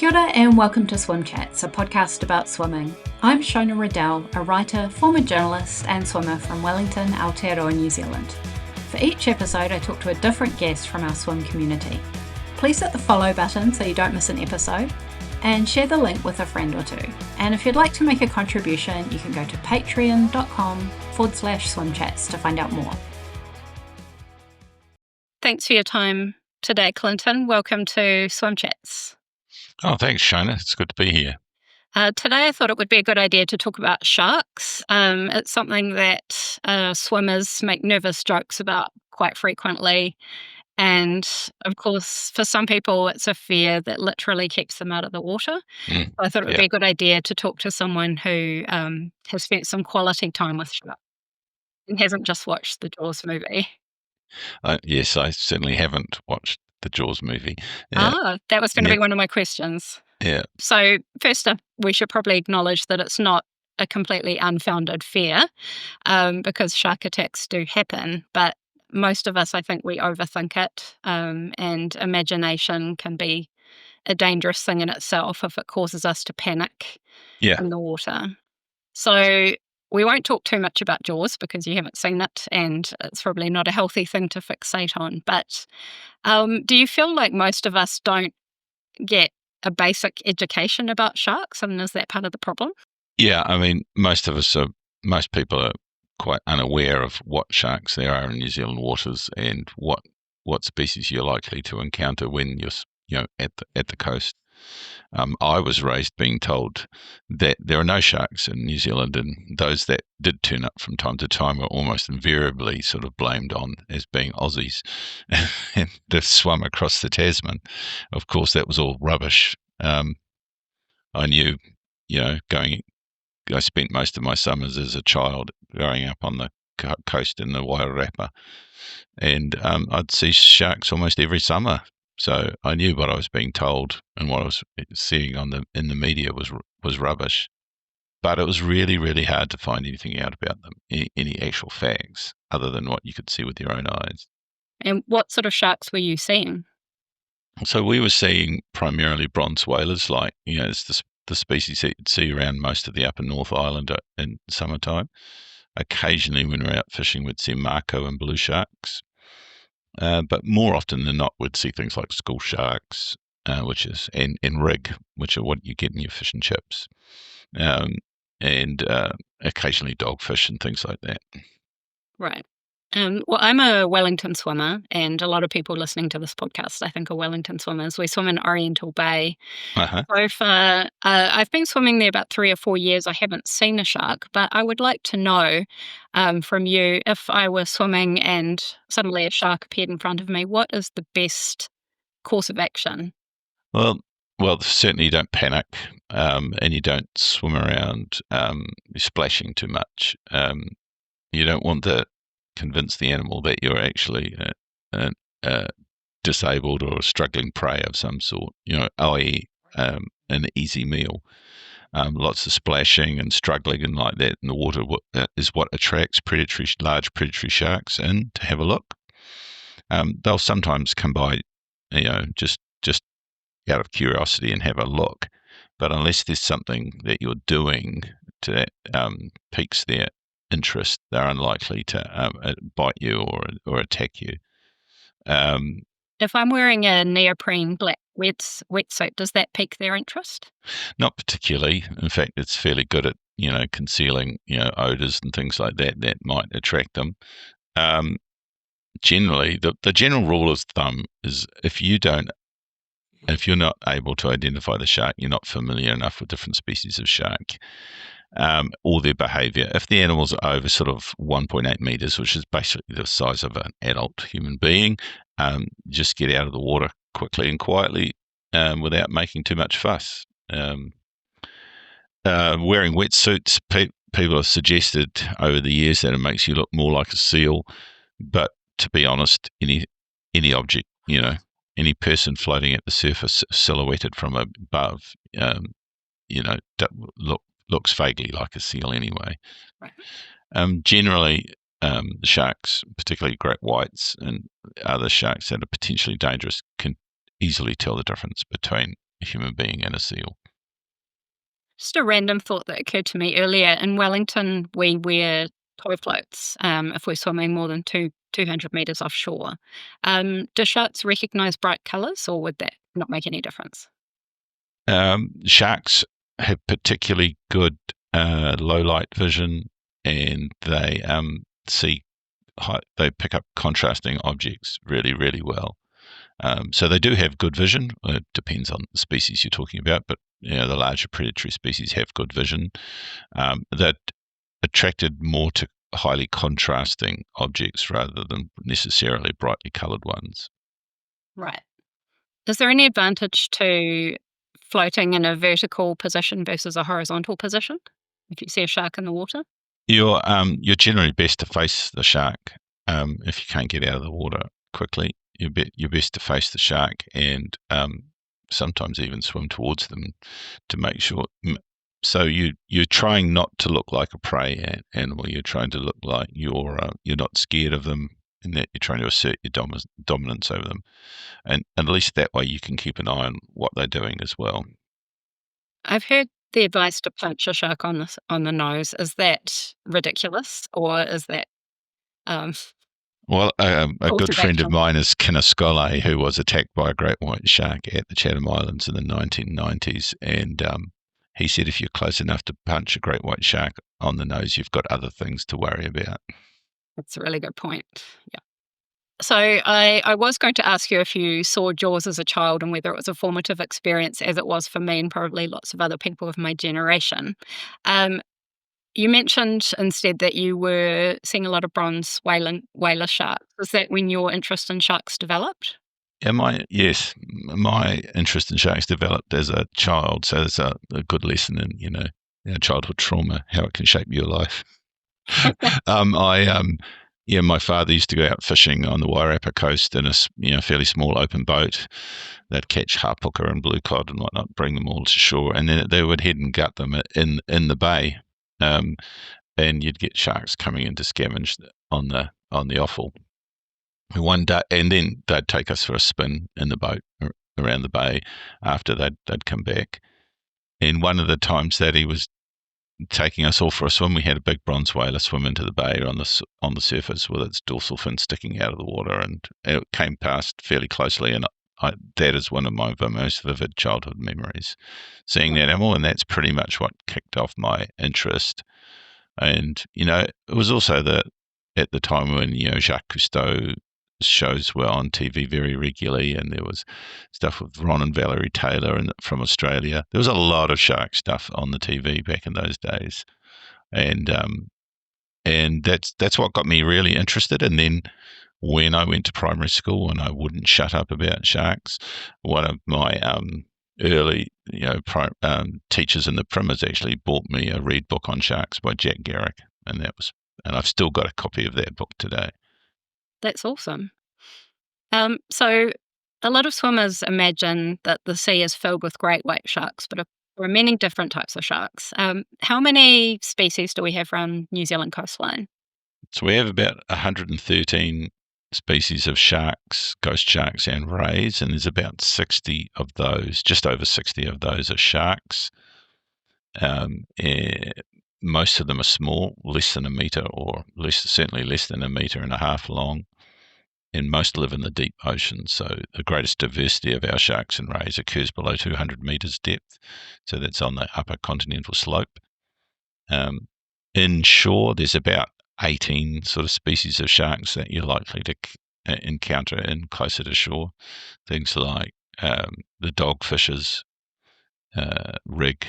Kia ora and welcome to Swim Chats, a podcast about swimming. I'm Shona Riddell, a writer, former journalist and swimmer from Wellington, Aotearoa, New Zealand. For each episode, I talk to a different guest from our swim community. Please hit the follow button so you don't miss an episode, and share the link with a friend or two. And if you'd like to make a contribution, you can go to patreon.com/swimchats to find out more. Thanks for your time today, Clinton. Welcome to Swim Chats. Oh, thanks, Shona. It's good to be here. Today I thought it would be a good idea to talk about sharks. It's something that swimmers make nervous jokes about quite frequently. And of course, for some people, it's a fear that literally keeps them out of the water. I thought it would be a good idea to talk to someone who has spent some quality time with sharks and hasn't just watched the Jaws movie. Yes, I certainly haven't watched the Jaws movie. That was going to be one of my questions. Yeah. So first up, we should probably acknowledge that it's not a completely unfounded fear because shark attacks do happen, but most of us, I think, we overthink it, and imagination can be a dangerous thing in itself if it causes us to panic in the water. So we won't talk too much about Jaws because you haven't seen it and it's probably not a healthy thing to fixate on. But do you feel like most of us don't get a basic education about sharks? I mean, is that part of the problem? Yeah, I mean, most people are quite unaware of what sharks there are in New Zealand waters and what species you're likely to encounter when you're at the coast. I was raised being told that there are no sharks in New Zealand, and those that did turn up from time to time were almost invariably sort of blamed on as being Aussies and they swum across the Tasman. Of course, that was all rubbish. I knew, I spent most of my summers as a child growing up on the coast in the Wairarapa, and I'd see sharks almost every summer. So I knew what I was being told and what I was seeing in the media was rubbish. But it was really, really hard to find anything out about them, any actual facts, other than what you could see with your own eyes. And what sort of sharks were you seeing? So we were seeing primarily bronze whalers, it's the species that you'd see around most of the upper North Island in summertime. Occasionally, when we're out fishing, we'd see mako and blue sharks. But more often than not, we'd see things like school sharks, and rig, which are what you get in your fish and chips, and occasionally dogfish and things like that. Right. Well, I'm a Wellington swimmer, and a lot of people listening to this podcast, I think, are Wellington swimmers. We swim in Oriental Bay. So far, I've been swimming there about 3 or 4 years. I haven't seen a shark, but I would like to know from you, if I were swimming and suddenly a shark appeared in front of me, what is the best course of action? Well, certainly you don't panic, and you don't swim around splashing too much. You don't want to convince the animal that you're actually disabled or a struggling prey of some sort, i.e. An easy meal. Lots of splashing and struggling and like that in the water is what attracts large predatory sharks in to have a look. They'll sometimes come by, just out of curiosity and have a look, but unless there's something that you're doing that piques their interest, they're unlikely to bite you or attack you. If I'm wearing a neoprene black wetsuit, does that pique their interest? Not particularly. In fact, it's fairly good at concealing odors and things like that might attract them. Generally, the general rule of thumb is if you're not able to identify the shark, you're not familiar enough with different species of shark, or their behaviour. If the animals are over sort of 1.8 metres, which is basically the size of an adult human being, just get out of the water quickly and quietly without making too much fuss. Wearing wetsuits, people have suggested over the years that it makes you look more like a seal, but to be honest, any object, any person floating at the surface silhouetted from above, looks vaguely like a seal anyway. Right. Generally, the sharks, particularly great whites and other sharks that are potentially dangerous, can easily tell the difference between a human being and a seal. Just a random thought that occurred to me earlier. In Wellington, we wear tow floats if we're swimming more than 200 metres offshore. Do sharks recognise bright colours, or would that not make any difference? Sharks have particularly good low light vision, and see they pick up contrasting objects really, really well. So they do have good vision. It depends on the species you're talking about, but the larger predatory species have good vision. That attracted more to highly contrasting objects rather than necessarily brightly coloured ones. Right. Is there any advantage to floating in a vertical position versus a horizontal position if you see a shark in the water? You're generally best to face the shark if you can't get out of the water quickly. You're best to face the shark and sometimes even swim towards them to make sure. So you're trying not to look like a prey animal. You're trying to look like you're not scared of them, and that you're trying to assert your dominance over them. And at least that way you can keep an eye on what they're doing as well. I've heard the advice to punch a shark on the nose. Is that ridiculous, or is that um, Well, a call good to friend of action? mine is Kinniscolle, who was attacked by a great white shark at the Chatham Islands in the 1990s. And he said if you're close enough to punch a great white shark on the nose, you've got other things to worry about. That's a really good point. Yeah. So I was going to ask you if you saw Jaws as a child and whether it was a formative experience, as it was for me and probably lots of other people of my generation. Um, You mentioned instead that you were seeing a lot of bronze whaler sharks. Was that when your interest in sharks developed? Yes, my interest in sharks developed as a child. So it's a good lesson in, childhood trauma, how it can shape your life. I yeah, my father used to go out fishing on the Wairarapa coast in a fairly small open boat. They'd catch hapaka and blue cod and whatnot, bring them all to shore, and then they would head and gut them in the bay. Um, and you'd get sharks coming in to scavenge on the offal. One day, and then they'd take us for a spin in the boat around the bay after they'd come back. And one of the times that he was taking us all for a swim, we had a big bronze whaler swim into the bay on the surface with its dorsal fin sticking out of the water, and it came past fairly closely. And that is one of my most vivid childhood memories, seeing that animal, and that's pretty much what kicked off my interest. And it was also at the time when Jacques Cousteau shows were on TV very regularly, and there was stuff with Ron and Valerie Taylor and from Australia. There was a lot of shark stuff on the TV back in those days, and that's what got me really interested. And then when I went to primary school and I wouldn't shut up about sharks, one of my early teachers in the primers actually bought me a read book on sharks by Jack Garrick, and I've still got a copy of that book today. That's awesome. So a lot of swimmers imagine that the sea is filled with great white sharks, but there are many different types of sharks. How many species do we have around New Zealand coastline? So we have about 113 species of sharks, ghost sharks and rays, and there's about 60 of those, just over 60 of those are sharks. Most of them are small, less than a metre or certainly less than a metre and a half long, and most live in the deep ocean. So the greatest diversity of our sharks and rays occurs below 200 metres depth. So that's on the upper continental slope. Inshore, there's about 18 sort of species of sharks that you're likely to encounter in closer to shore. Things like the dogfishes, rig,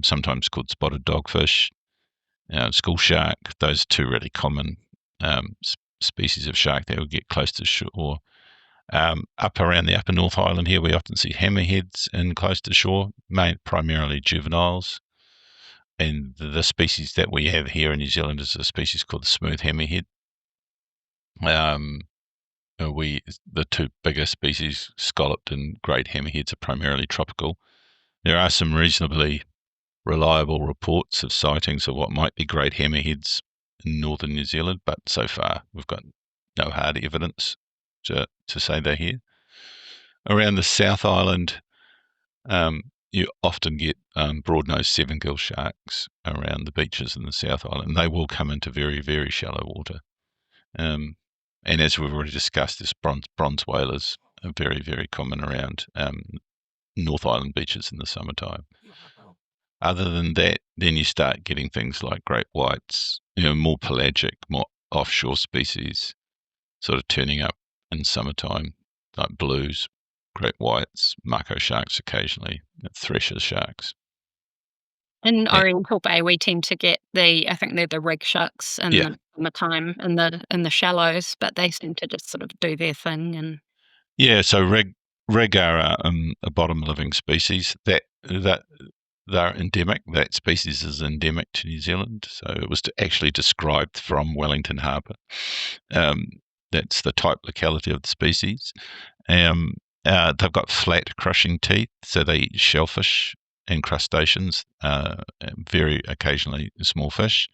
sometimes called spotted dogfish, school shark. Those are two really common species of shark that will get close to shore. Up around the upper North Island here, we often see hammerheads in close to shore, primarily juveniles. And the species that we have here in New Zealand is a species called the smooth hammerhead. The two bigger species, scalloped and great hammerheads, are primarily tropical. There are some reasonably reliable reports of sightings of what might be great hammerheads in northern New Zealand, but so far we've got no hard evidence to say they're here. Around the South Island, You often get broad-nosed seven-gill sharks around the beaches in the South Island. They will come into very, very shallow water. And as we've already discussed, this bronze whalers are very, very common around North Island beaches in the summertime. Other than that, then you start getting things like great whites, more pelagic, more offshore species, sort of turning up in summertime, like blues, great whites, mako sharks occasionally, thresher sharks. In And, Oriental Bay, we tend to get I think they're the rig sharks in yeah, the summertime in the shallows, but they seem to just sort of do their thing. And yeah. So reg are a bottom living species that they're endemic. That species is endemic to New Zealand. So it was actually described from Wellington Harbour. Um, that's the type locality of the species. Um, they've got flat crushing teeth, so they eat shellfish and crustaceans, very occasionally small fish.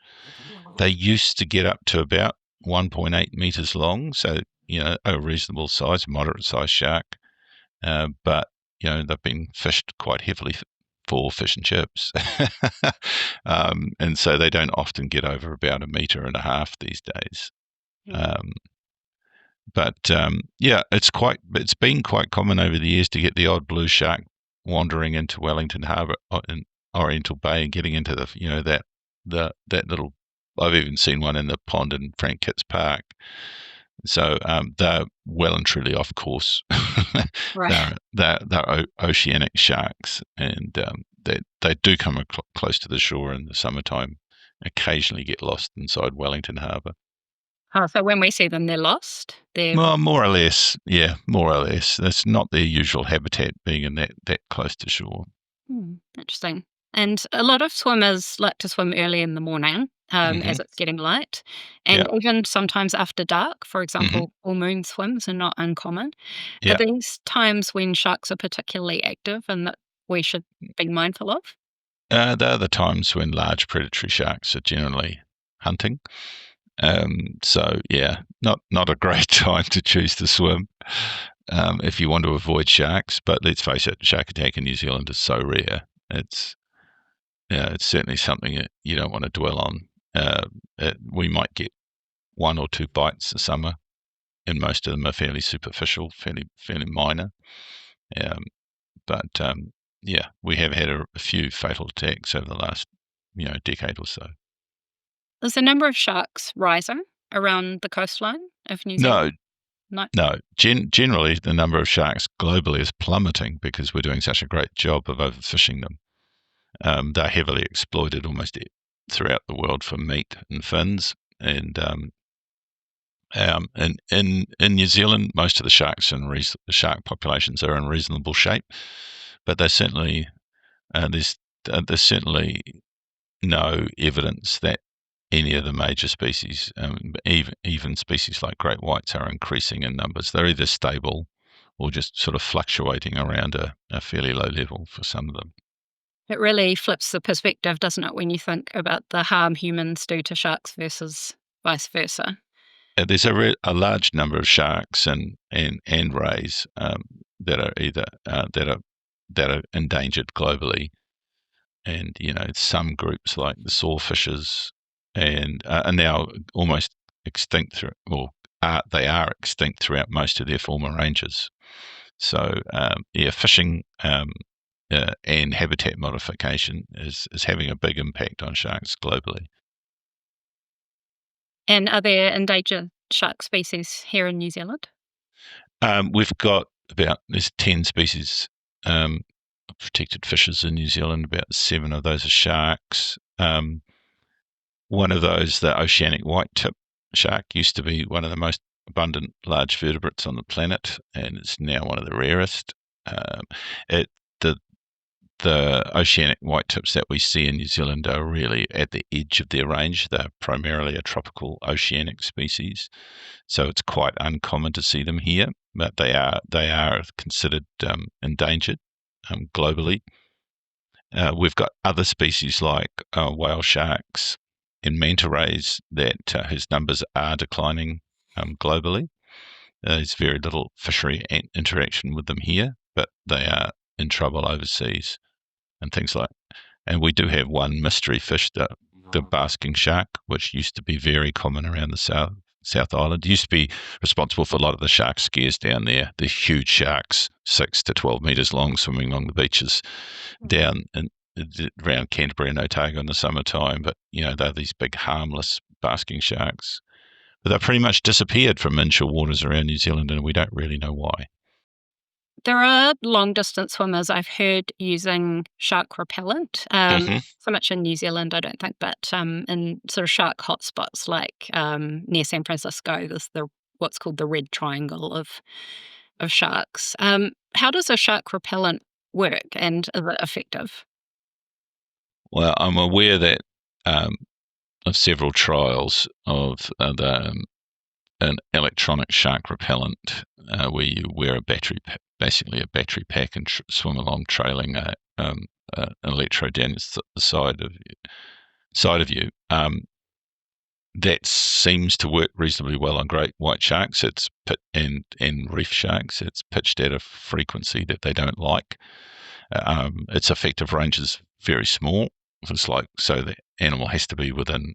They used to get up to about 1.8 meters long, so a reasonable size, moderate size shark. But they've been fished quite heavily for fish and chips, and so they don't often get over about 1.5 meters these days. Um, but yeah, it's been quite common over the years to get the odd blue shark wandering into Wellington Harbour in Oriental Bay and getting into that little. I've even seen one in the pond in Frank Kitts Park. So they're well and truly off course. right. they're oceanic sharks, and they do come close to the shore in the summertime. Occasionally get lost inside Wellington Harbour. Oh, so when we see them, they're lost. Well, more or less, yeah, more or less. That's not their usual habitat, being in that close to shore. Interesting. And a lot of swimmers like to swim early in the morning, Hmm. as it's getting light, Yeah. and even sometimes after dark. For Hmm. example, full moon swims are not uncommon. Are Yeah. these times when sharks are particularly active and that we should be mindful of? They're the times when large predatory sharks are generally hunting. So yeah, not a great time to choose to swim if you want to avoid sharks. But let's face it, shark attack in New Zealand is so rare. It's certainly something that you don't want to dwell on. We might get one or two bites a summer, and most of them are fairly superficial, fairly minor. Um, but yeah, we have had a few fatal attacks over the last decade or so. Is the number of sharks rising around the coastline of New Zealand? No, No. no. Generally, the number of sharks globally is plummeting because we're doing such a great job of overfishing them. They're heavily exploited almost throughout the world for meat and fins, and in New Zealand, most of the shark populations are in reasonable shape, but there's certainly no evidence that any of the major species, even species like great whites, are increasing in numbers. They're either stable or just sort of fluctuating around a fairly low level for some of them. It really flips the perspective, doesn't it, when you think about the harm humans do to sharks versus vice versa? There's a large number of sharks and rays that are either that are endangered globally, and some groups like the sawfishes and are now almost extinct they are extinct throughout most of their former ranges. So yeah, fishing and habitat modification is having a big impact on sharks globally. And are there endangered shark species here in New Zealand? We've got there's 10 species of protected fishes in New Zealand. About 7 of those are sharks. One of those, the oceanic white-tip shark, used to be one of the most abundant large vertebrates on the planet, and it's now one of the rarest. Um, it the the oceanic white-tips that we see in New Zealand are really at the edge of their range. They're primarily a tropical oceanic species, so it's quite uncommon to see them here. But they are considered endangered globally. We've got other species like whale sharks and manta rays that whose numbers are declining globally. There's very little fishery interaction with them here, but in trouble overseas and things like. And we do have one mystery fish, the basking shark, which used to be very common around the South Island. It used to be responsible for a lot of the shark scares down there. The huge sharks, 6 to 12 meters long, swimming along the beaches down in, around Canterbury and Otago in the summertime. But they're these big harmless basking sharks. But they've pretty much disappeared from inshore waters around New Zealand, and we don't really know why. There are long distance swimmers I've heard using shark repellent. So much in New Zealand, I don't think, but in sort of shark hotspots like near San Francisco, there's what's called the red triangle of sharks. How does a shark repellent work, and is it effective? Well, I'm aware that of several trials of an electronic shark repellent where you wear basically a battery pack, and swim along trailing an electrode down the side of you. That seems to work reasonably well on great white sharks. And reef sharks. It's pitched at a frequency that they don't like. Its effective range is very small. It's so the animal has to be within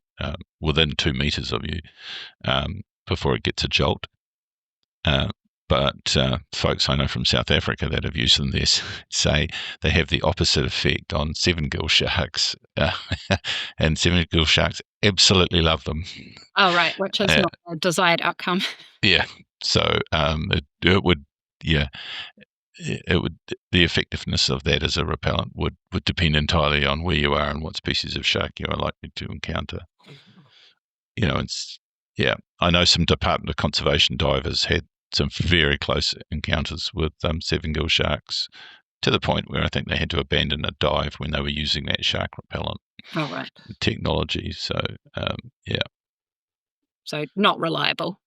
2 meters of you before it gets a jolt. But folks I know from South Africa that have used them there say they have the opposite effect on seven-gill sharks. And seven-gill sharks absolutely love them. Oh, right, which is not a desired outcome. Yeah. So it would, the effectiveness of that as a repellent would depend entirely on where you are and what species of shark you are likely to encounter. I know some Department of Conservation divers had some very close encounters with seven-gill sharks, to the point where I think they had to abandon a dive when they were using that shark repellent technology. So, So not reliable.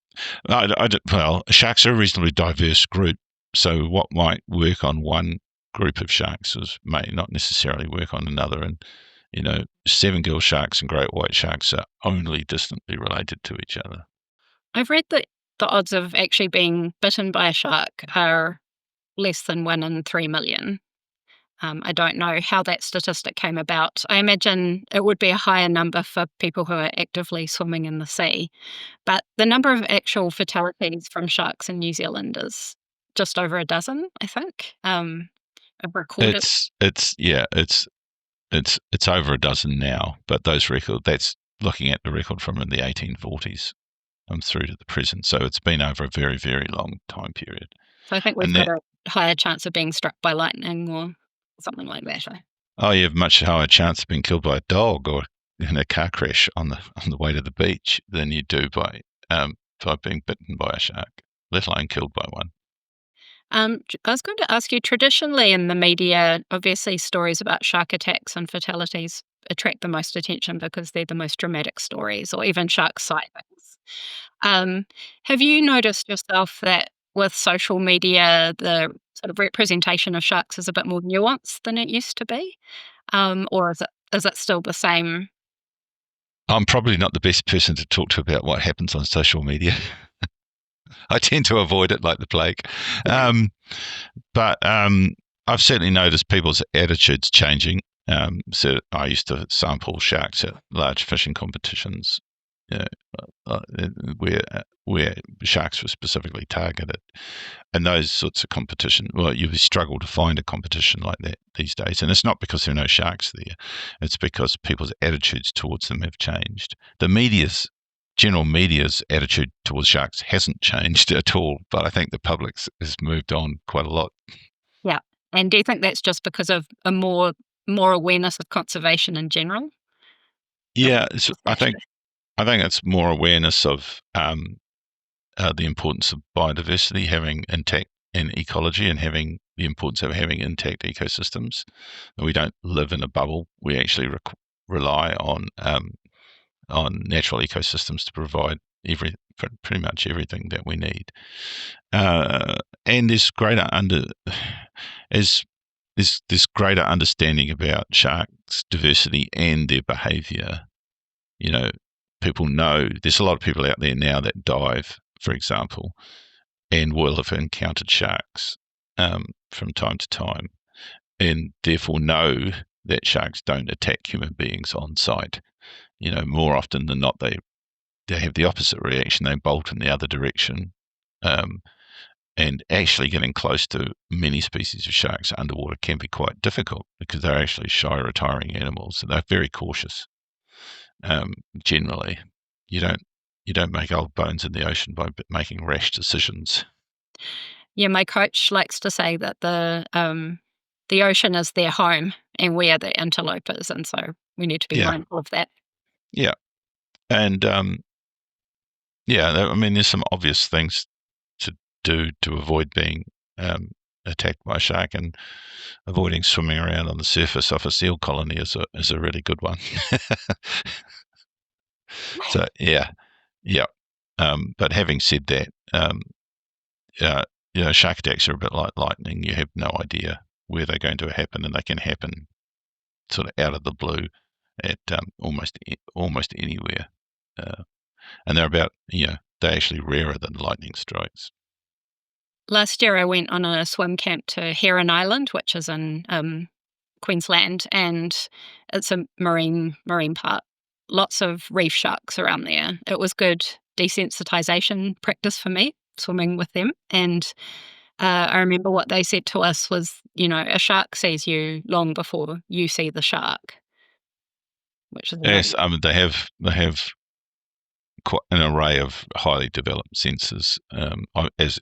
Well, sharks are a reasonably diverse group, so what might work on one group of sharks may not necessarily work on another. And seven-gill sharks and great white sharks are only distantly related to each other. I've read that the odds of actually being bitten by a shark are less than 1 in 3 million. I don't know how that statistic came about. I imagine it would be a higher number for people who are actively swimming in the sea. But the number of actual fatalities from sharks in New Zealand is just over a dozen, I think. I've recorded. It's over a dozen now, but that's looking at the record from in the 1840s through to the present. So it's been over a very, very long time period. So I think we've got a higher chance of being struck by lightning or something like that. Oh, you have much higher chance of being killed by a dog or in a car crash on the way to the beach than you do by being bitten by a shark, let alone killed by one. I was going to ask you, traditionally in the media, obviously stories about shark attacks and fatalities attract the most attention because they're the most dramatic stories, or even shark sightings. Have you noticed yourself that with social media, the sort of representation of sharks is a bit more nuanced than it used to be? Or is it still the same? I'm probably not the best person to talk to about what happens on social media. I tend to avoid it like the plague. But I've certainly noticed people's attitudes changing. So I used to sample sharks at large fishing competitions, where sharks were specifically targeted, and those sorts of competition. Well, you struggle to find a competition like that these days, and it's not because there are no sharks there; it's because people's attitudes towards them have changed. General media's attitude towards sharks hasn't changed at all, but I think the public has moved on quite a lot. Yeah, and do you think that's just because of a more awareness of conservation in general? Yeah, I think it's more awareness of the importance of biodiversity, having intact and ecology, and having the importance of having intact ecosystems. And we don't live in a bubble. We actually rely on natural ecosystems to provide pretty much everything that we need. And there's greater understanding about sharks' diversity and their behaviour. People know there's a lot of people out there now that dive, for example, and will have encountered sharks from time to time. and therefore know that sharks don't attack human beings on sight. More often than not, they have the opposite reaction. They bolt in the other direction. And actually getting close to many species of sharks underwater can be quite difficult because they're actually shy, retiring animals. So they're very cautious. Generally, you don't make old bones in the ocean by making rash decisions. Yeah, my coach likes to say that the ocean is their home and we are the interlopers, and so we need to be Yeah, mindful of that. yeah, and I mean, there's some obvious things to do to avoid being attacked by a shark, and avoiding swimming around on the surface of a seal colony is a really good one. So yeah. But having said that, uh, shark attacks are a bit like lightning. You have no idea where they're going to happen, and they can happen sort of out of the blue at almost anywhere. And they're actually rarer than lightning strikes. Last year, I went on a swim camp to Heron Island, which is in Queensland, and it's a marine park. Lots of reef sharks around there. It was good desensitization practice for me, swimming with them. And I remember what they said to us was, a shark sees you long before you see the shark, which is a Yes, really they have quite an array of highly developed senses, as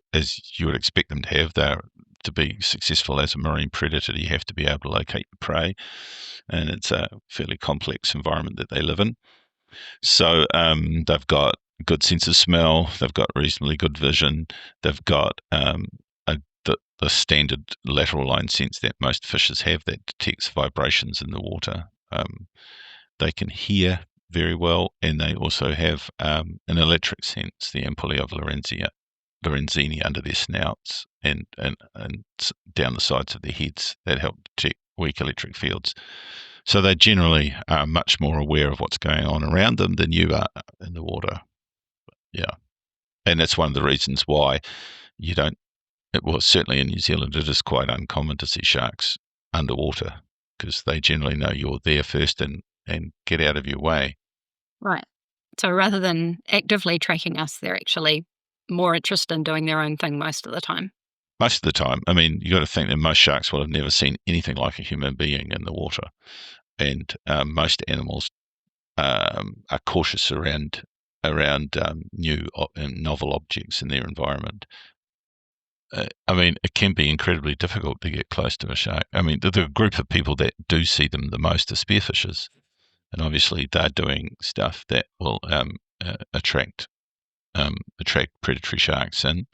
you would expect them to have. To be successful as a marine predator, you have to be able to locate your prey, and it's a fairly complex environment that they live in. So they've got good sense of smell, they've got reasonably good vision, they've got the standard lateral line sense that most fishes have that detects vibrations in the water. They can hear very well, and they also have an electric sense, the ampullae of Lorenzini under their snouts and down the sides of their heads that help detect weak electric fields. So they generally are much more aware of what's going on around them than you are in the water. Yeah. And that's one of the reasons why you don't, well, certainly in New Zealand, it is quite uncommon to see sharks underwater because they generally know you're there first and get out of your way. right. So rather than actively tracking us, they're actually more interested in doing their own thing most of the time. Most of the time, I mean, you got to think that most sharks will have never seen anything like a human being in the water, and most animals are cautious around new and novel objects in their environment. I mean, it can be incredibly difficult to get close to a shark. I mean, the group of people that do see them the most are spearfishers, and obviously they're doing stuff that will attract predatory sharks. And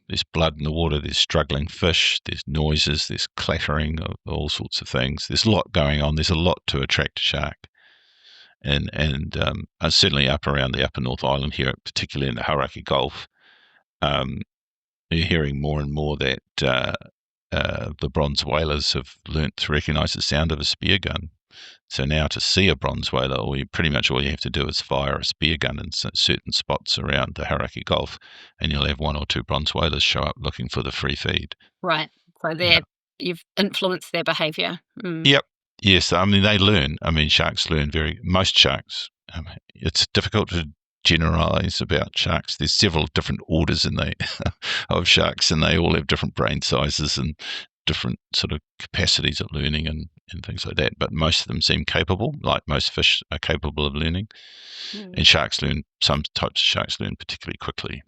there's blood in the water, there's struggling fish, there's noises, there's clattering, of all sorts of things. There's a lot going on. There's a lot to attract a shark. And certainly up around the Upper North Island here, particularly in the Hauraki Gulf, you're hearing more and more that the bronze whalers have learnt to recognise the sound of a spear gun. So now to see a bronze whaler, pretty much all you have to do is fire a spear gun in certain spots around the Hauraki Gulf, and you'll have one or two bronze whalers show up looking for the free feed. Right. So Yeah. you've influenced their behaviour. Yep. Yes. I mean, they learn. I mean, sharks learn most sharks. It's difficult to generalize about sharks. There's several different orders of sharks, and they all have different brain sizes and different sort of capacities at learning and things like that. But most of them seem capable, like most fish are capable of learning. And some types of sharks learn particularly quickly.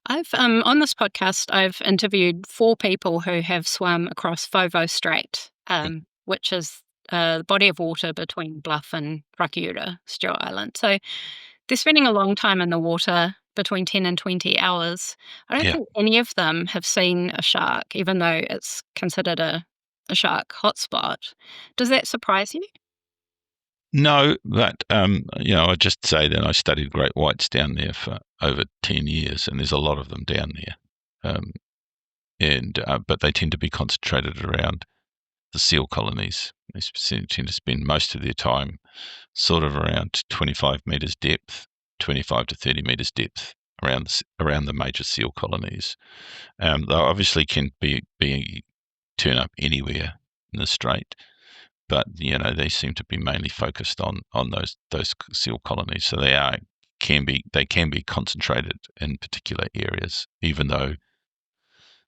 I've on this podcast, I've interviewed 4 people who have swum across Fovo Strait, which is the body of water between Bluff and Rakiura, Stewart Island. So they're spending a long time in the water, between 10 and 20 hours. I don't Yeah. think any of them have seen a shark, even though it's considered a shark hotspot. Does that surprise you? No, but I'd just say that I studied great whites down there for over 10 years, and there's a lot of them down there. But they tend to be concentrated around the seal colonies. They tend to spend most of their time sort of around 25 metres depth, 25 to 30 metres depth around the major seal colonies. They obviously can be turn up anywhere in the strait. But they seem to be mainly focused on those seal colonies. So they can be concentrated in particular areas, even though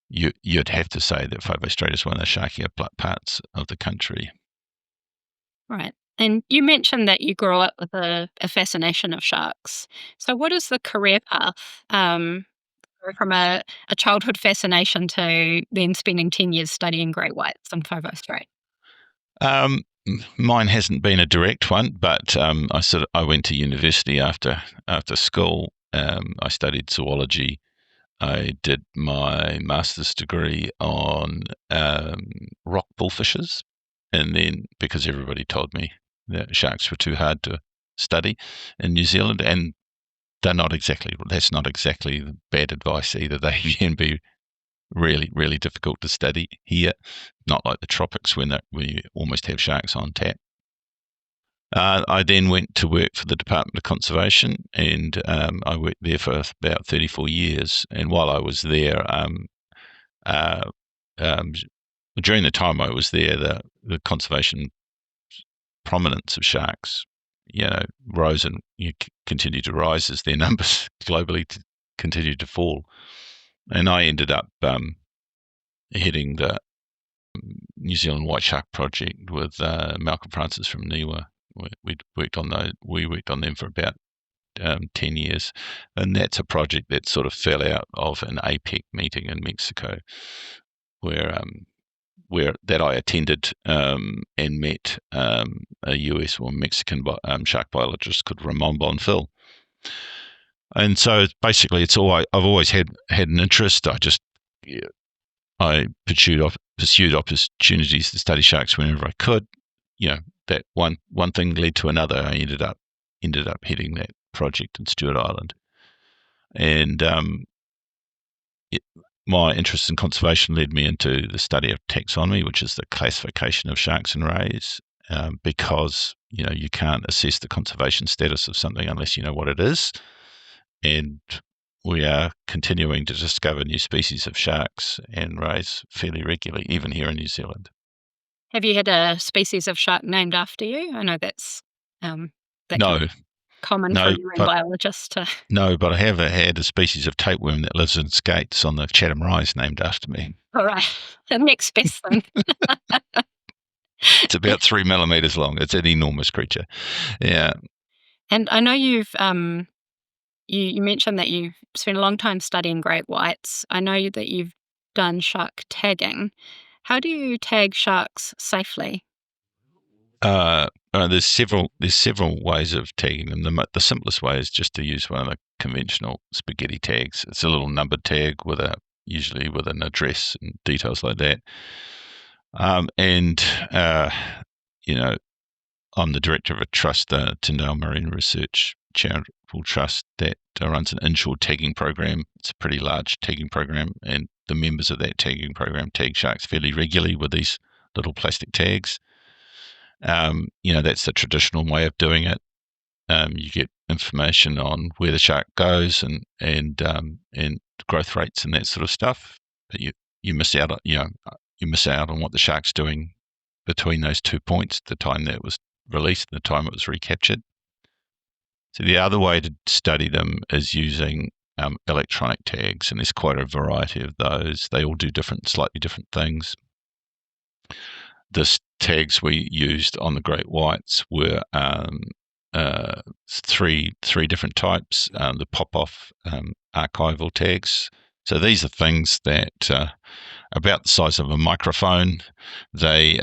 you'd have to say that Phoebe Strait is one of the sharkier parts of the country. Right. And you mentioned that you grew up with a fascination of sharks. So what is the career path from a childhood fascination to then spending 10 years studying great whites on Phoebe Strait? Mine hasn't been a direct one, but I went to university after school. I studied zoology. I did my master's degree on rock bullfishes, and then because everybody told me that sharks were too hard to study in New Zealand, and that's not exactly bad advice either. They can be really, really difficult to study here, not like the tropics where you almost have sharks on tap. I then went to work for the Department of Conservation, and I worked there for about 34 years. And while I was there, uh, um, during the time I was there, the conservation prominence of sharks, rose and continued to rise as their numbers globally continued to fall. And I ended up heading the New Zealand White Shark Project with Malcolm Francis from NIWA. We worked on them for about 10 years, and that's a project that sort of fell out of an APEC meeting in Mexico, where that I attended and met a US or Mexican shark biologist called Ramon Bonfil. And so basically, I've always had an interest. I pursued opportunities to study sharks whenever I could. That one thing led to another. I ended up heading that project in Stewart Island, and my interest in conservation led me into the study of taxonomy, which is the classification of sharks and rays, because you can't assess the conservation status of something unless you know what it is, and we are continuing to discover new species of sharks and rays fairly regularly, even here in New Zealand. Have you had a species of shark named after you? I know that's that can No, be common for no, a marine but biologist to. no, but I have had a species of tapeworm that lives in skates on the Chatham Rise named after me. All right, the next best thing. It's about 3 millimeters long. It's an enormous creature. Yeah. And I know you mentioned that you've spent a long time studying great whites. I know that you've done shark tagging. How do you tag sharks safely? There's several ways of tagging them. The simplest way is just to use one of the conventional spaghetti tags. It's a little numbered tag usually with an address and details like that. And I'm the director of a trust, the Tyndale Marine Research Charitable Trust, that runs an inshore tagging program. It's a pretty large tagging program, and the members of that tagging program tag sharks fairly regularly with these little plastic tags. That's the traditional way of doing it. You get information on where the shark goes and growth rates and that sort of stuff, but you miss out on what the shark's doing between those 2 points, the time that it was released and the time it was recaptured. So the other way to study them is using electronic tags, and there's quite a variety of those. They all do slightly different things. The tags we used on the great whites were three different types. The pop-off archival tags. So these are things that are about the size of a microphone. They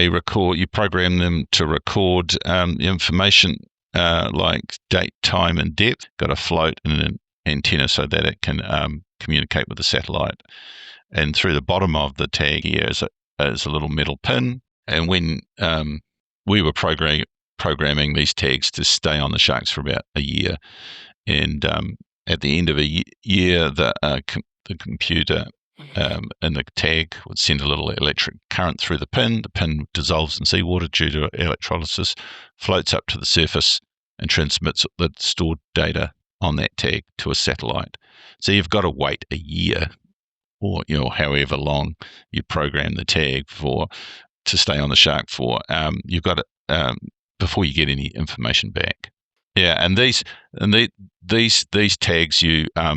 record. You program them to record information like date, time, and depth. Got a float and an antenna so that it can communicate with the satellite. And through the bottom of the tag here is a little metal pin. And when we were programming these tags to stay on the sharks for about a year, and at the end of a year, the computer and the tag would send a little electric current through the pin. The pin dissolves in seawater due to electrolysis, floats up to the surface, and transmits the stored data on that tag to a satellite. So you've got to wait a year or however long you program the tag for to stay on the shark for. You've got it before you get any information back. Yeah, and these tags you are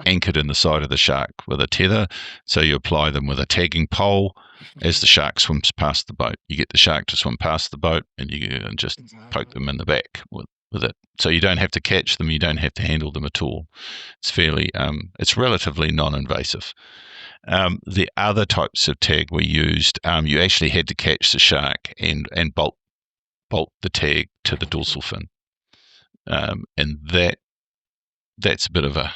anchored in the side of the shark with a tether. So you apply them with a tagging pole as the shark swims past the boat. You get the shark to swim past the boat, and you can just poke them in the back with it. So you don't have to catch them. You don't have to handle them at all. It's relatively non-invasive. The other types of tag we used, you actually had to catch the shark and bolt the tag to the dorsal fin, and that's a bit of it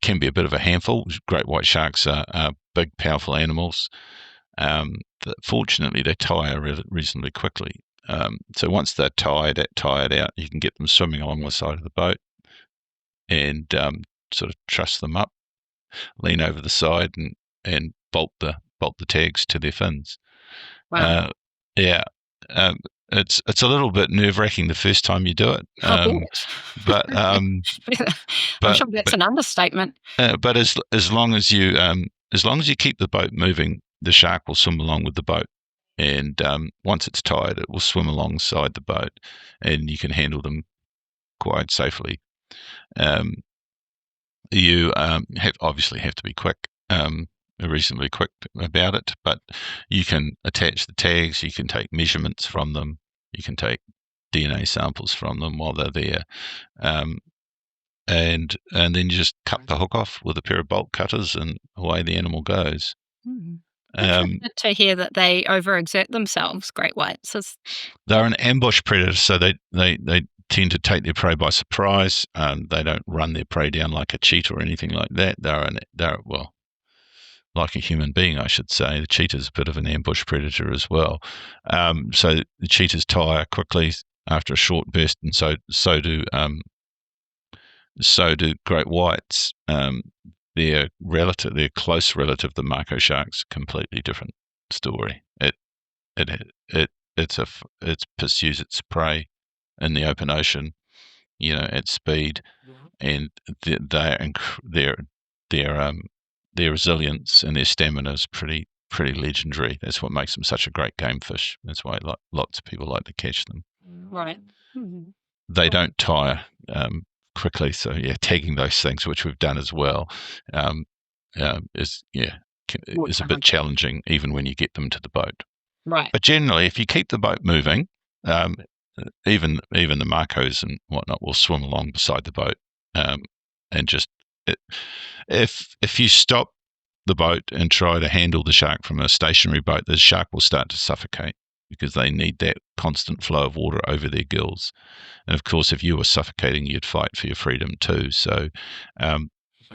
can be a bit of a handful. Great white sharks are big, powerful animals. Fortunately, they tire reasonably quickly. So once they're tired out, you can get them swimming along the side of the boat and sort of truss them up, lean over the side, and bolt the tags to their fins. Wow. Yeah. It's a little bit nerve-wracking the first time you do it, but I'm but sure that's an understatement. but as long as you keep the boat moving, the shark will swim along with the boat, and once it's tired, it will swim alongside the boat, and you can handle them quite safely. You obviously have to be quick, reasonably quick about it, but you can attach the tags, you can take measurements from them, you can take DNA samples from them while they're there, and then you just cut the hook off with a pair of bolt cutters, and away the animal goes. Interested to hear that they overexert themselves, great whites. They're an ambush predator, so they tend to take their prey by surprise. They don't run their prey down like a cheetah or anything like that. They're well, like a human being, I should say. The cheetah's a bit of an ambush predator as well. So the cheetahs tire quickly after a short burst, and so do great whites. Their close relative, the mako sharks, completely different story. It pursues its prey in the open ocean, at speed, and their resilience and their stamina is pretty legendary. That's what makes them such a great game fish. That's why lots of people like to catch them. Right. They don't tire quickly, so tagging those things, which we've done as well, is a bit challenging even when you get them to the boat. Right. But generally, if you keep the boat moving, even the Marcos and whatnot will swim along beside the boat, and just if you stop the boat and try to handle the shark from a stationary boat, the shark will start to suffocate because they need that constant flow of water over their gills. And of course, if you were suffocating, you'd fight for your freedom too. So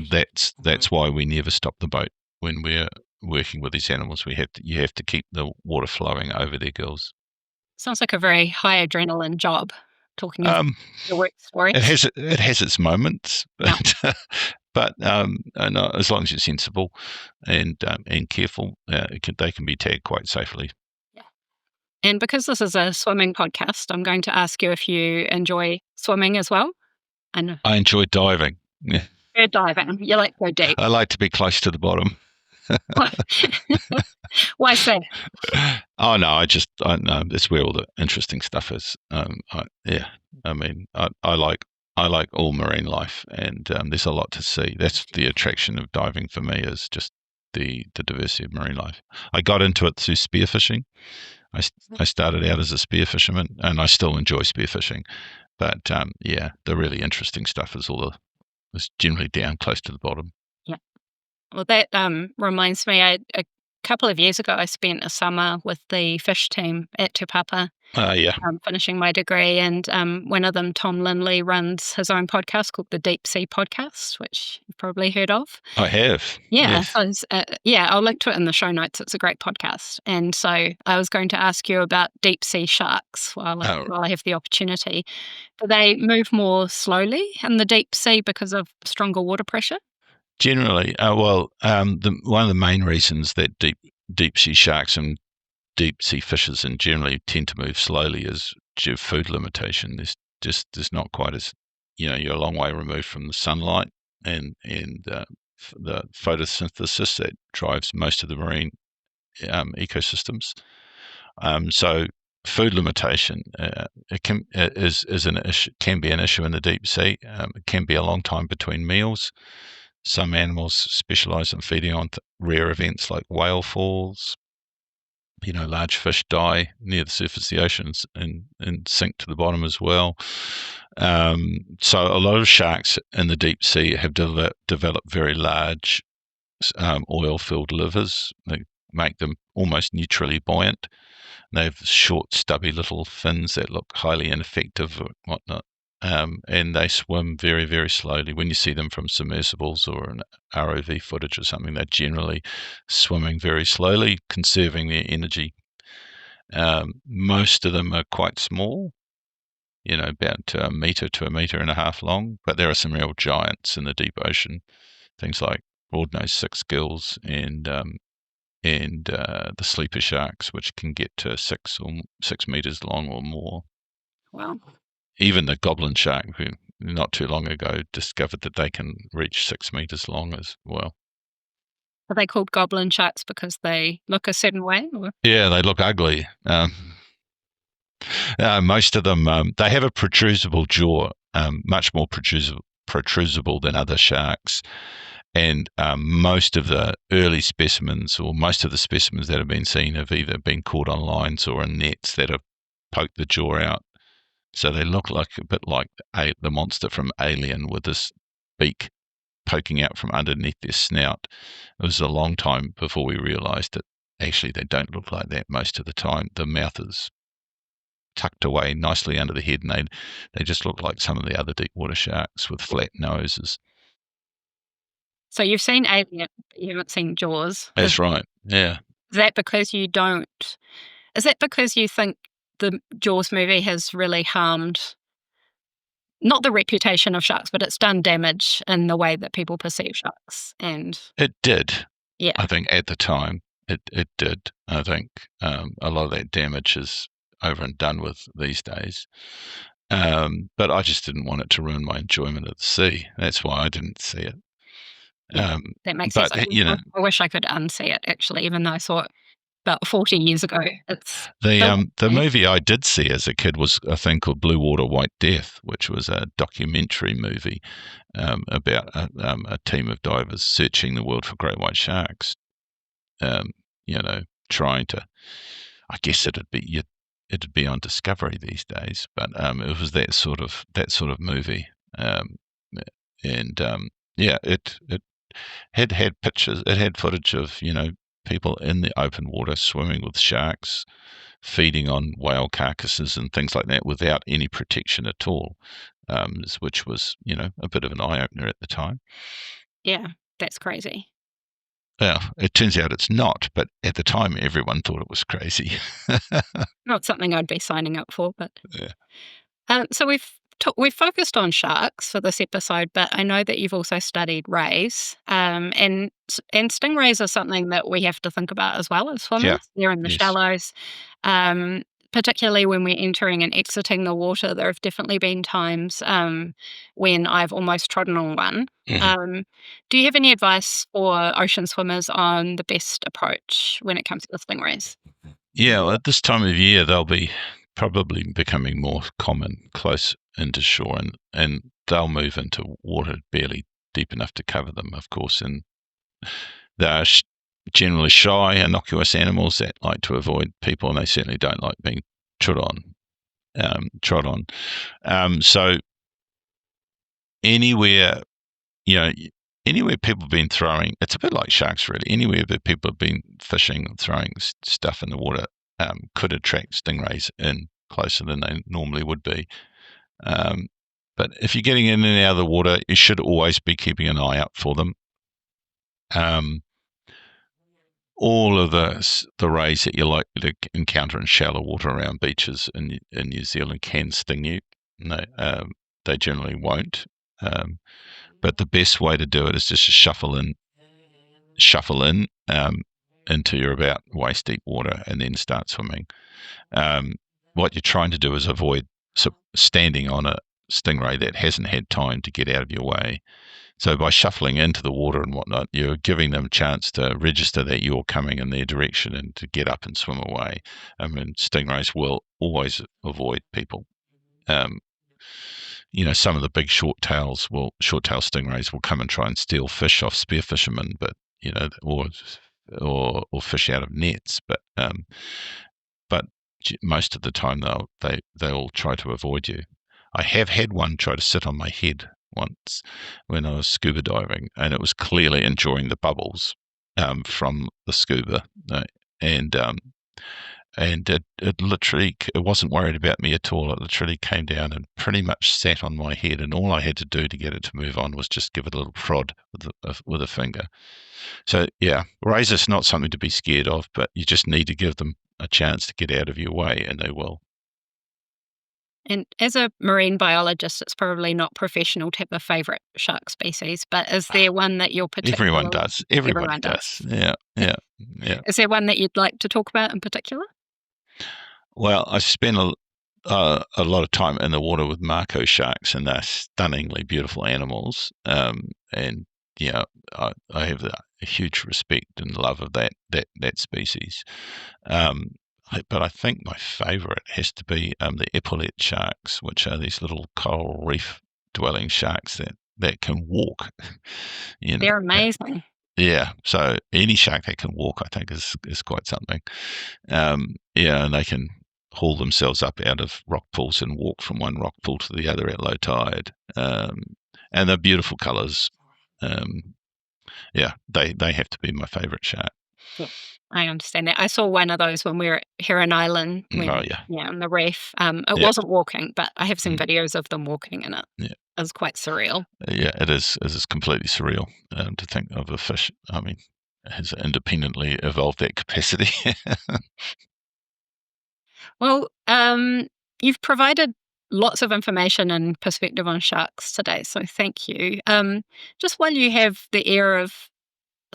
that's why we never stop the boat when we're working with these animals. You have to keep the water flowing over their gills. Sounds like a very high adrenaline job. Talking of your work story, it has its moments, but as long as you're sensible and careful, they can be tagged quite safely. Yeah. And because this is a swimming podcast, I'm going to ask you if you enjoy swimming as well. I enjoy diving. Yeah. You're diving. You like to go deep. I like to be close to the bottom. Why so? Oh no, I know that's where all the interesting stuff is. I like all marine life, and there's a lot to see. That's the attraction of diving for me, is just the diversity of marine life. I got into it through spearfishing. I started out as a spear fisherman, and I still enjoy spearfishing. But the really interesting stuff is is generally down close to the bottom. Yeah. Well, that reminds me, a couple of years ago, I spent a summer with the fish team at Te Papa, finishing my degree. And one of them, Tom Lindley, runs his own podcast called the Deep Sea Podcast, which you've probably heard of. I have. Yeah. Yes. So I'll link to it in the show notes. It's a great podcast. And so I was going to ask you about deep sea sharks while I have the opportunity. Do they move more slowly in the deep sea because of stronger water pressure? Generally, one of the main reasons that deep sea sharks and deep sea fishes and generally tend to move slowly is due to food limitation. There's not quite as you're a long way removed from the sunlight, and the photosynthesis that drives most of the marine ecosystems. So food limitation can be an issue in the deep sea. It can be a long time between meals. Some animals specialize in feeding on rare events like whale falls. Large fish die near the surface of the oceans and sink to the bottom as well. So a lot of sharks in the deep sea have developed very large oil-filled livers. They make them almost neutrally buoyant. They have short, stubby little fins that look highly ineffective or whatnot. And they swim very, very slowly. When you see them from submersibles or an ROV footage or something, they're generally swimming very slowly, conserving their energy. Most of them are quite small, about a metre to a metre and a half long, but there are some real giants in the deep ocean, things like broad-nosed six-gills and the sleeper sharks, which can get to 6 meters long or more. Wow. Even the goblin shark, who not too long ago discovered that they can reach 6 meters long as well. Are they called goblin sharks because they look a certain way? Or? Yeah, they look ugly. Most of them, they have a protrusible jaw, much more protrusible than other sharks. And most of the early specimens, or most of the specimens that have been seen, have either been caught on lines or in nets that have poked the jaw out. So they look like a bit like the monster from Alien, with this beak poking out from underneath their snout. It was a long time before we realised that actually they don't look like that most of the time. The mouth is tucked away nicely under the head, and they just look like some of the other deep water sharks with flat noses. So you've seen Alien, but you haven't seen Jaws. That's right. Yeah. Is that because you don't? Is that because you think the Jaws movie has really harmed not the reputation of sharks, but it's done damage in the way that people perceive sharks? And It did. yeah, I think at the time it did. I think a lot of that damage is over and done with these days. But I just didn't want it to ruin my enjoyment of the sea. That's why I didn't see it. yeah, that makes But sense. I wish I could unsee it actually, even though I saw it about 40 years ago. It's the movie I did see as a kid was a thing called Blue Water, White Death, which was a documentary movie about a team of divers searching the world for great white sharks. Trying to, I guess it'd be on Discovery these days, but it was that sort of movie, it had pictures, it had footage of people in the open water swimming with sharks, feeding on whale carcasses and things like that without any protection at all, which was a bit of an eye opener at the time. Yeah, that's crazy. Well, it turns out it's not, but at the time everyone thought it was crazy. Not something I'd be signing up for, but yeah. so we've focused on sharks for this episode, but I know that you've also studied rays, and stingrays are something that we have to think about as well as swimmers. Yeah. They're in the Yes. shallows, particularly when we're entering and exiting the water. There have definitely been times when I've almost trodden on one. Mm-hmm. Do you have any advice for ocean swimmers on the best approach when it comes to stingrays? Yeah, well, at this time of year, they'll be probably becoming more common close into shore, and they'll move into water barely deep enough to cover them, of course. And they're generally shy, innocuous animals that like to avoid people, and they certainly don't like being trod on. So anywhere, anywhere people have been throwing, it's a bit like sharks, really. Anywhere that people have been fishing and throwing stuff in the water could attract stingrays in closer than they normally would be. But if you're getting in and out of the water, you should always be keeping an eye out for them. All of the rays that you're likely to encounter in shallow water around beaches in New Zealand can sting you. They generally won't. But the best way to do it is just to shuffle in into your about waist deep water and then start swimming. What you're trying to do is avoid standing on a stingray that hasn't had time to get out of your way. So by shuffling into the water and whatnot, you're giving them a chance to register that you're coming in their direction and to get up and swim away. I mean, stingrays will always avoid people. Um, some of the big short-tail stingrays will come and try and steal fish off spear fishermen, but or fish out of nets. But most of the time they'll try to avoid you. I have had one try to sit on my head once when I was scuba diving, and it was clearly enjoying the bubbles from the scuba, and it wasn't worried about me at all. It literally came down and pretty much sat on my head, and all I had to do to get it to move on was just give it a little prod with a finger. So yeah, razor's not something to be scared of, but you just need to give them a chance to get out of your way, and they will. And as a marine biologist, it's probably not professional to have a favourite shark species, but is there one that you're Everyone particularly... does. Everybody Everyone does. does. Yeah, yeah, yeah. Is there one that you'd like to talk about in particular? Well, I spent a lot of time in the water with mako sharks, and they're stunningly beautiful animals. And yeah, I have a huge respect and love of that species. But I think my favourite has to be the epaulette sharks, which are these little coral reef dwelling sharks that can walk. You know, They're amazing. yeah. So any shark that can walk, I think, is quite something. Yeah, and they can haul themselves up out of rock pools and walk from one rock pool to the other at low tide. And they're beautiful colours. Yeah, they have to be my favourite shark. Yeah, I understand that. I saw one of those when we were at Heron Island, Oh when, yeah, yeah, on the reef. It yeah, wasn't walking, but I have seen mm, videos of them walking, and it yeah, is quite surreal. yeah. It is. It is completely surreal to think of a fish. I mean, has independently evolved that capacity. Well, you've provided lots of information and perspective on sharks today, so thank you. Just while you have the ear of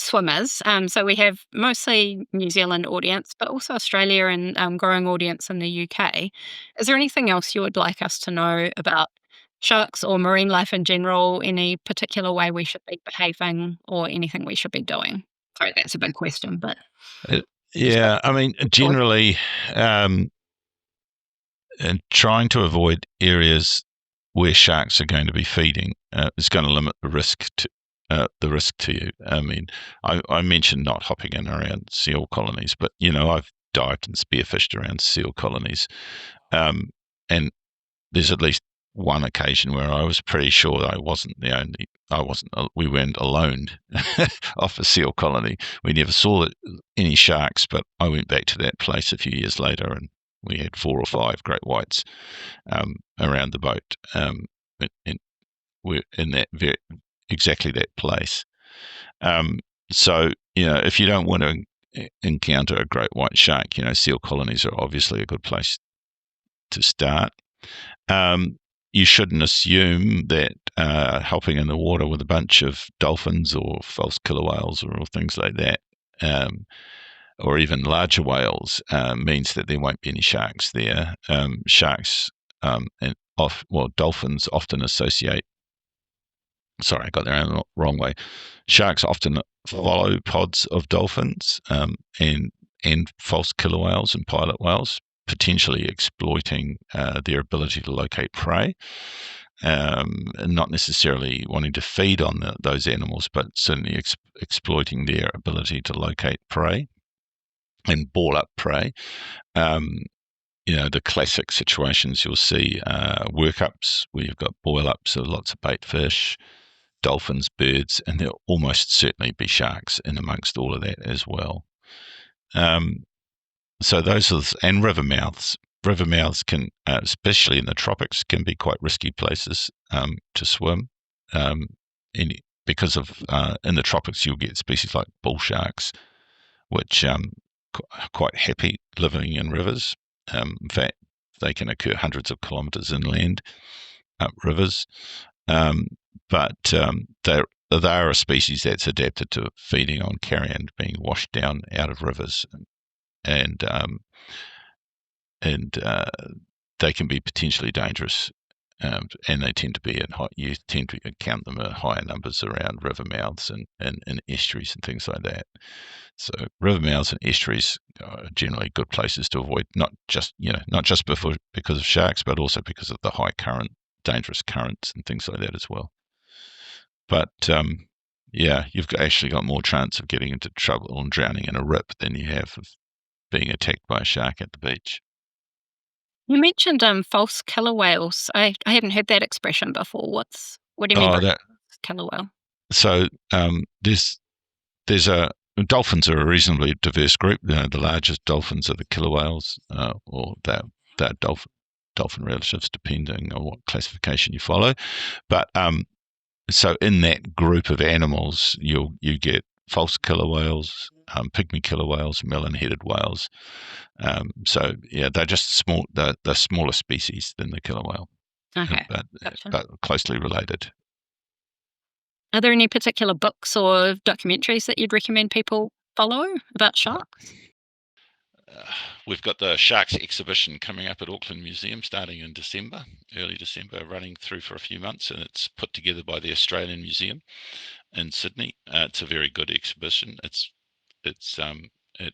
swimmers, so we have mostly New Zealand audience, but also Australia and growing audience in the UK. Is there anything else you would like us to know about sharks or marine life in general? Any particular way we should be behaving, or anything we should be doing? Sorry, that's a big question, but Uh, just yeah, I mean, generally, um, and trying to avoid areas where sharks are going to be feeding is going to limit the risk to you. I mean, I mentioned not hopping in around seal colonies, but I've dived and spearfished around seal colonies, and there's at least one occasion where I was pretty sure I wasn't the only. We weren't alone off a seal colony. We never saw any sharks, but I went back to that place a few years later, and we had 4 or 5 great whites around the boat, and we're in exactly that place. So if you don't want to encounter a great white shark, seal colonies are obviously a good place to start. You shouldn't assume that hopping in the water with a bunch of dolphins or false killer whales or things like that, or even larger whales, means that there won't be any sharks there. Dolphins often associate. Sorry, I got that wrong way. Sharks often follow pods of dolphins, and false killer whales and pilot whales, potentially exploiting their ability to locate prey, and not necessarily wanting to feed on those animals, but certainly exploiting their ability to locate prey and ball up prey. The classic situations you'll see workups where you've got boil ups of lots of bait fish, dolphins, birds, and there'll almost certainly be sharks in amongst all of that as well. So those are, and river mouths. River mouths can, especially in the tropics, can be quite risky places to swim. Because of in the tropics, you'll get species like bull sharks, which are quite happy living in rivers. In fact, they can occur hundreds of kilometres inland up rivers. But they're a species that's adapted to feeding on carrion being washed down out of rivers, and they can be potentially dangerous and they tend to be in high. You tend to count them at higher numbers around river mouths and estuaries and things like that. So river mouths and estuaries are generally good places to avoid, not just because of sharks, but also because of the high current, dangerous currents and things like that as well. But you've actually got more chance of getting into trouble and drowning in a rip than you have of being attacked by a shark at the beach. You mentioned false killer whales. I hadn't heard that expression before. What do you mean Oh, by that killer whale? so there's a dolphins are a reasonably diverse group. The largest dolphins are the killer whales, or they're dolphin relatives, depending on what classification you follow. But so in that group of animals, you get false killer whales, pygmy killer whales, melon-headed whales. They're just small. They're smaller species than the killer whale, Okay, but gotcha. but closely related. Are there any particular books or documentaries that you'd recommend people follow about sharks? We've got the Sharks exhibition coming up at Auckland Museum starting in December, early December, running through for a few months, and it's put together by the Australian Museum in Sydney. It's a very good exhibition. It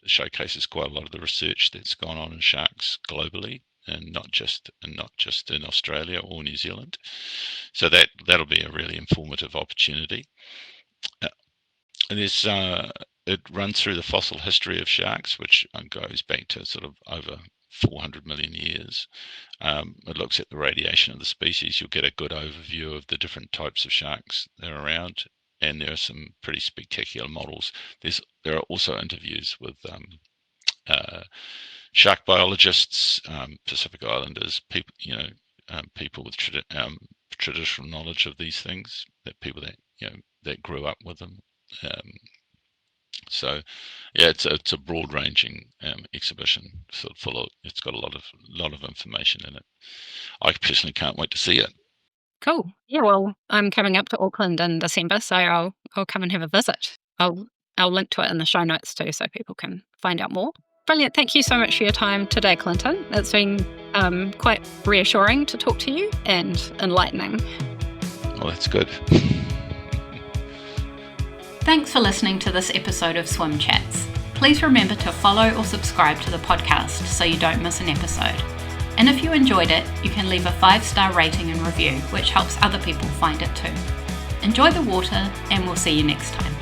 showcases quite a lot of the research that's gone on in sharks globally, and not just in Australia or New Zealand. So that'll be a really informative opportunity. There's it runs through the fossil history of sharks, which goes back to sort of over 400 million years. It looks at the radiation of the species. You'll get a good overview of the different types of sharks that are around, and there are some pretty spectacular models. There are also interviews with shark biologists, Pacific Islanders, people people with traditional knowledge of these things, that people that grew up with them. It's a broad-ranging exhibition, sort of full of. It's got a lot of information in it. I personally can't wait to see it. Cool. Yeah, well, I'm coming up to Auckland in December, so I'll come and have a visit. I'll link to it in the show notes too, so people can find out more. Brilliant. Thank you so much for your time today, Clinton. It's been quite reassuring to talk to you and enlightening. Well, that's good. Thanks for listening to this episode of Swim Chats. Please remember to follow or subscribe to the podcast so you don't miss an episode. And if you enjoyed it, you can leave a 5-star rating and review, which helps other people find it too. Enjoy the water, and we'll see you next time.